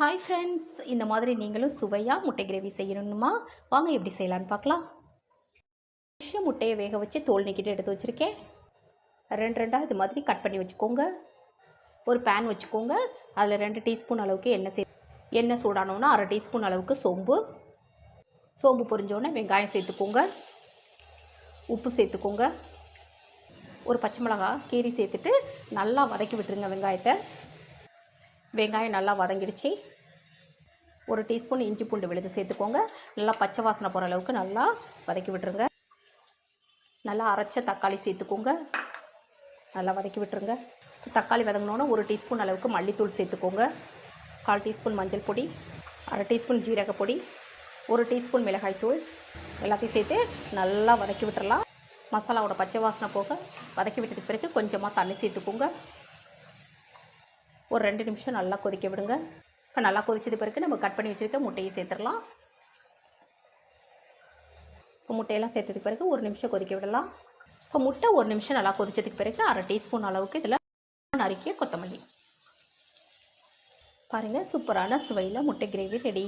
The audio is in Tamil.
ஹாய் ஃப்ரெண்ட்ஸ், இந்த மாதிரி நீங்களும் சுவையாக முட்டை கிரேவி செய்யணுமா? வாங்க எப்படி செய்யலான்னு பார்க்கலாம். முட்டையை வேக வச்சு தோல் நீக்கிட்டு எடுத்து வச்சுருக்கேன். ரெண்டு ரெண்டாக இது மாதிரி கட் பண்ணி வச்சுக்கோங்க. ஒரு பேன் வச்சுக்கோங்க. அதில் 2 டீஸ்பூன் அளவுக்கு எண்ணெய் சூடானோன்னா 1/2 டீஸ்பூன் அளவுக்கு சோம்பு பொரிஞ்சோடனே வெங்காயம் சேர்த்துக்கோங்க. உப்பு சேர்த்துக்கோங்க. ஒரு பச்சை மிளகாய் கீரி சேர்த்துட்டு நல்லா வதக்கி விட்டுருங்க வெங்காயத்தை. வெங்காயம் நல்லா வதங்கிடுச்சு. ஒரு டீஸ்பூன் இஞ்சி பூண்டு விழுது சேர்த்துக்கோங்க. நல்லா பச்சை வாசனை போகிற அளவுக்கு நல்லா வதக்கி விட்டுருங்க. நல்லா அரைச்ச தக்காளி சேர்த்துக்கோங்க. நல்லா வதக்கி விட்டுருங்க. தக்காளி வதங்கினோன்னா 1 டீஸ்பூன் அளவுக்கு மல்லித்தூள் சேர்த்துக்கோங்க. 1/4 டீஸ்பூன் மஞ்சள் பொடி, 1/2 டீஸ்பூன் ஜீரகப்பொடி, 1 டீஸ்பூன் மிளகாய் தூள் எல்லாத்தையும் சேர்த்து நல்லா வதக்கி விட்டுறலாம். மசாலாவோட பச்சை வாசனை போக வதக்கி விட்டதுக்கு பிறகு கொஞ்சமாக தண்ணி சேர்த்துக்கோங்க. ஒரு 2 நிமிஷம் நல்லா கொதிக்க விடுங்க. இப்போ நல்லா கொதிச்சது பிறகு நம்ம கட் பண்ணி வச்சுருக்க முட்டையை சேர்த்துடலாம். இப்போ முட்டையெல்லாம் சேர்த்ததுக்கு பிறகு 1 நிமிஷம் கொதிக்க விடலாம். இப்போ முட்டை 1 நிமிஷம் நல்லா கொதிச்சதுக்கு பிறகு 1/2 டீஸ்பூன் அளவுக்கு இதில் நறுக்கிய கொத்தமல்லி. பாருங்கள், சூப்பரான சுவையில் முட்டை கிரேவி ரெடி.